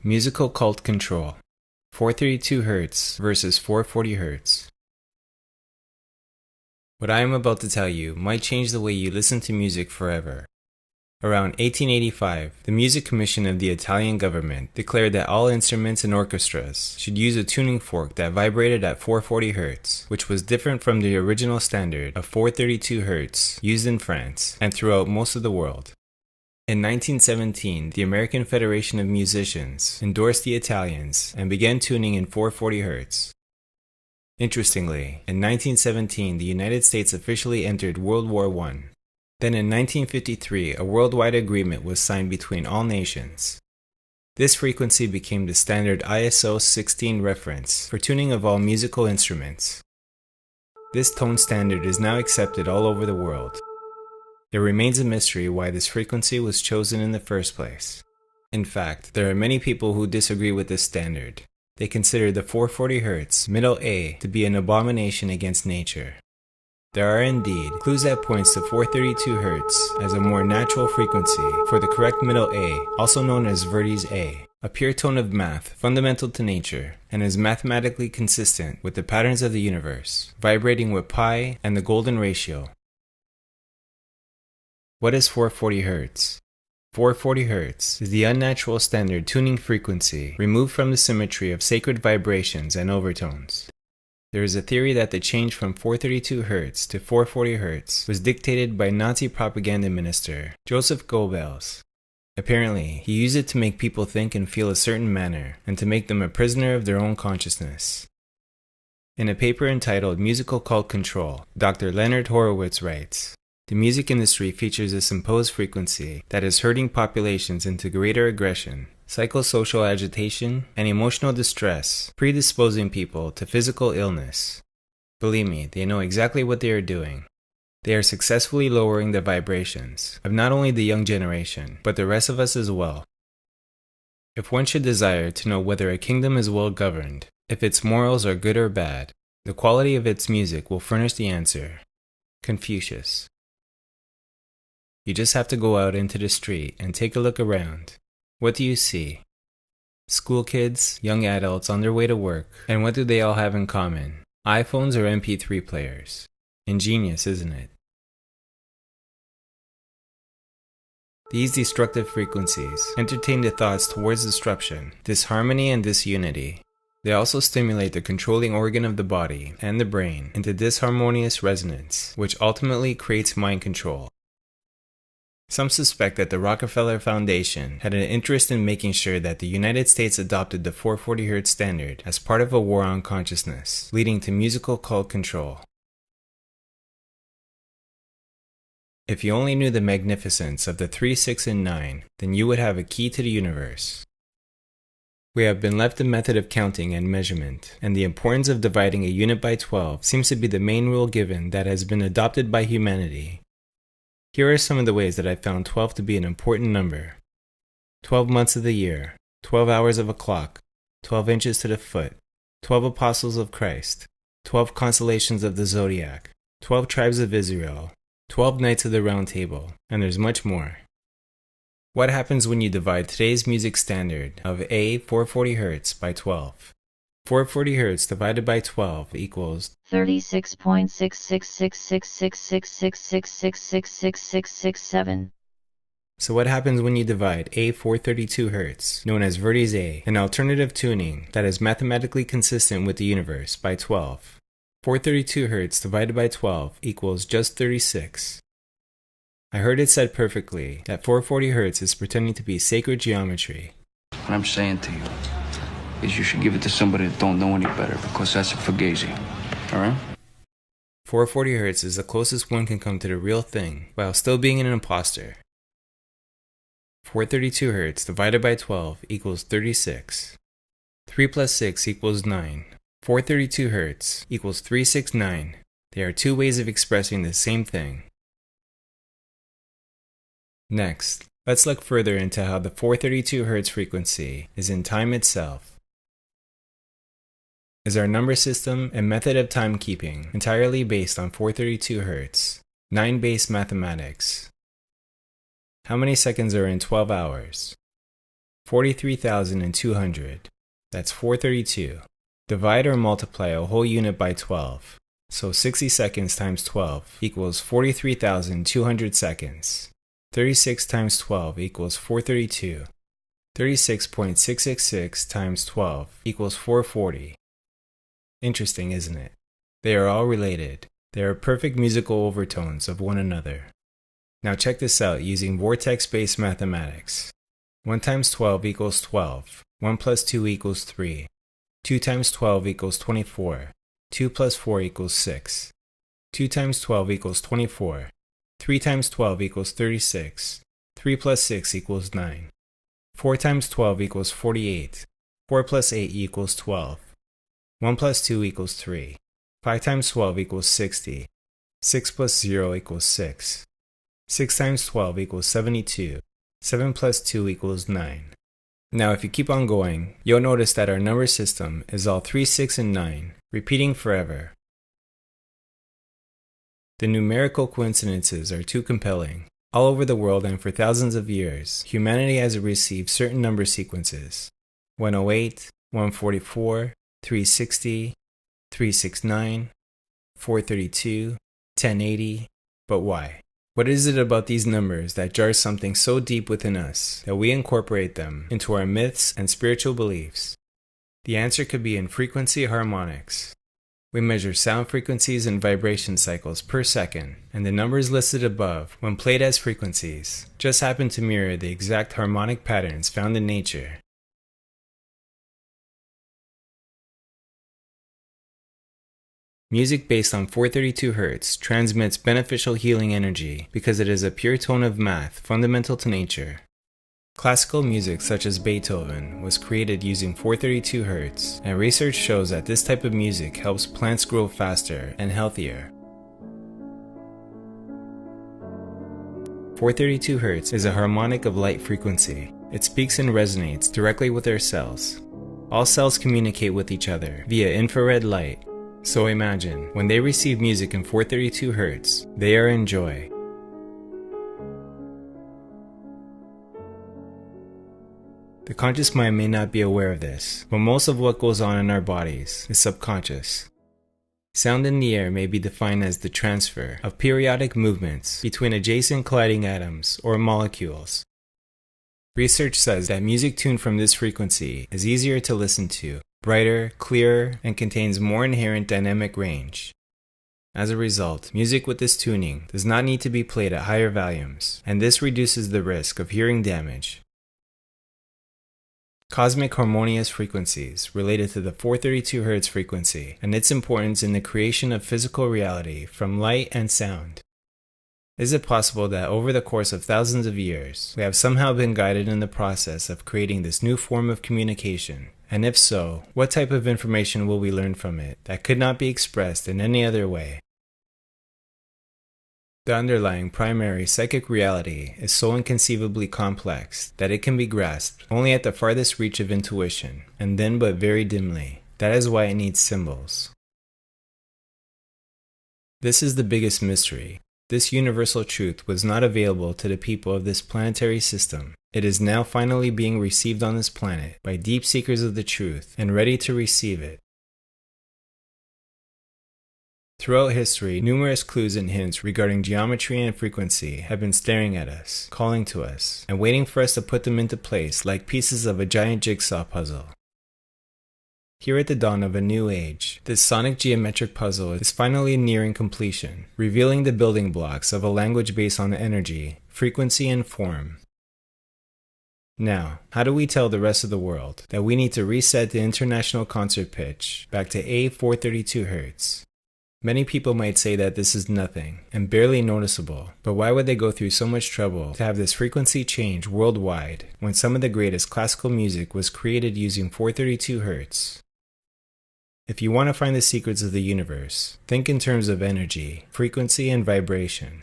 Musical cult control. 432 Hz versus 440 Hz. What I am about to tell you might change the way you listen to music forever. Around 1885, the Music Commission of the Italian government declared that all instruments and orchestras should use a tuning fork that vibrated at 440 Hz, which was different from the original standard of 432 Hz used in France and throughout most of the world. In 1917, the American Federation of Musicians endorsed the Italians and began tuning in 440 Hz. Interestingly, in 1917, the United States officially entered World War I. Then in 1953, a worldwide agreement was signed between all nations. This frequency became the standard ISO 16 reference for tuning of all musical instruments. This tone standard is now accepted all over the world. It remains a mystery why this frequency was chosen in the first place. In fact, there are many people who disagree with this standard. They consider the 440 Hz middle A to be an abomination against nature. There are indeed clues that points to 432 Hz as a more natural frequency for the correct middle A, also known as vertes A, a pure tone of math fundamental to nature and is mathematically consistent with the patterns of the universe, vibrating with pi and the golden ratio. What is 440 Hz? 440 Hz is the unnatural standard tuning frequency removed from the symmetry of sacred vibrations and overtones. There is a theory that the change from 432 Hz to 440 Hz was dictated by Nazi propaganda minister Joseph Goebbels. Apparently, he used it to make people think and feel a certain manner and to make them a prisoner of their own consciousness. In a paper entitled Musical Cult Control, Dr. Leonard Horowitz writes, "The music industry features this imposed frequency that is herding populations into greater aggression, psychosocial agitation, and emotional distress, predisposing people to physical illness. Believe me, they know exactly what they are doing. They are successfully lowering the vibrations of not only the young generation, but the rest of us as well. If one should desire to know whether a kingdom is well governed, if its morals are good or bad, the quality of its music will furnish the answer." Confucius. You just have to go out into the street and take a look around. What do you see? School kids, young adults on their way to work, and what do they all have in common? iPhones or MP3 players. Ingenious, isn't it? These destructive frequencies entertain the thoughts towards disruption, disharmony, and disunity. They also stimulate the controlling organ of the body and the brain into disharmonious resonance, which ultimately creates mind control. Some suspect that the Rockefeller Foundation had an interest in making sure that the United States adopted the 440 Hz standard as part of a war on consciousness, leading to musical cult control. If you only knew the magnificence of the 3, 6, and 9, then you would have a key to the universe. We have been left the method of counting and measurement, and the importance of dividing a unit by 12 seems to be the main rule given that has been adopted by humanity. Here are some of the ways that I found 12 to be an important number. 12 months of the year, 12 hours of a clock, 12 inches to the foot, 12 apostles of Christ, 12 constellations of the zodiac, 12 tribes of Israel, 12 knights of the round table, and there's much more. What happens when you divide today's music standard of A 440 Hz by 12? 440 Hz divided by 12 equals 36.66666666666667. So what happens when you divide A 432 Hz, known as vertes A, an alternative tuning that is mathematically consistent with the universe, by 12? 432 Hz divided by 12 equals just 36. I heard it said perfectly that 440 Hz is pretending to be sacred geometry. What I'm saying to you is you should give it to somebody that don't know any better, because that's a fugazi, alright? 440 Hz is the closest one can come to the real thing, while still being an imposter. 432 Hz divided by 12 equals 36. 3 plus 6 equals 9. 432 Hz equals 369. They are two ways of expressing the same thing. Next, let's look further into how the 432 Hz frequency is in time itself. Is our number system and method of timekeeping entirely based on 432 Hz, 9-base mathematics? How many seconds are in 12 hours? 43,200. That's 432. Divide or multiply a whole unit by 12. So 60 seconds times 12 equals 43,200 seconds. 36 times 12 equals 432. 36.666 times 12 equals 440. Interesting, isn't it? They are all related. They are perfect musical overtones of one another. Now check this out using vortex-based mathematics. 1 times 12 equals 12. 1 plus 2 equals 3. 2 times 12 equals 24. 2 plus 4 equals 6. 2 times 12 equals 24. 3 times 12 equals 36. 3 plus 6 equals 9. 4 times 12 equals 48. 4 plus 8 equals 12. 1 plus 2 equals 3. 5 times 12 equals 60. 6 plus 0 equals 6. 6 times 12 equals 72. 7 plus 2 equals 9. Now if you keep on going, you'll notice that our number system is all 3, 6, and 9, repeating forever. The numerical coincidences are too compelling. All over the world and for thousands of years, humanity has received certain number sequences. 108, 144, 360, 369, 432, 1080. But why? What is it about these numbers that jars something so deep within us that we incorporate them into our myths and spiritual beliefs? The answer could be in frequency harmonics. We measure sound frequencies and vibration cycles per second, and the numbers listed above, when played as frequencies, just happen to mirror the exact harmonic patterns found in nature. Music based on 432 Hz transmits beneficial healing energy because it is a pure tone of math fundamental to nature. Classical music such as Beethoven was created using 432 Hz, and research shows that this type of music helps plants grow faster and healthier. 432 Hz is a harmonic of light frequency. It speaks and resonates directly with our cells. All cells communicate with each other via infrared light. So imagine, when they receive music in 432 Hz, they are in joy. The conscious mind may not be aware of this, but most of what goes on in our bodies is subconscious. Sound in the air may be defined as the transfer of periodic movements between adjacent colliding atoms or molecules. Research says that music tuned from this frequency is easier to listen to, brighter, clearer, and contains more inherent dynamic range. As a result, music with this tuning does not need to be played at higher volumes, and this reduces the risk of hearing damage. Cosmic harmonious frequencies related to the 432 Hz frequency and its importance in the creation of physical reality from light and sound. Is it possible that over the course of thousands of years, we have somehow been guided in the process of creating this new form of communication? And if so, what type of information will we learn from it that could not be expressed in any other way? The underlying primary psychic reality is so inconceivably complex that it can be grasped only at the farthest reach of intuition, and then but very dimly. That is why it needs symbols. This is the biggest mystery. This universal truth was not available to the people of this planetary system. It is now finally being received on this planet by deep seekers of the truth and ready to receive it. Throughout history, numerous clues and hints regarding geometry and frequency have been staring at us, calling to us, and waiting for us to put them into place like pieces of a giant jigsaw puzzle. Here at the dawn of a new age, this sonic geometric puzzle is finally nearing completion, revealing the building blocks of a language based on energy, frequency, and form. Now, how do we tell the rest of the world that we need to reset the international concert pitch back to A432 Hz? Many people might say that this is nothing and barely noticeable, but why would they go through so much trouble to have this frequency change worldwide when some of the greatest classical music was created using 432 Hz? If you want to find the secrets of the universe, think in terms of energy, frequency, and vibration.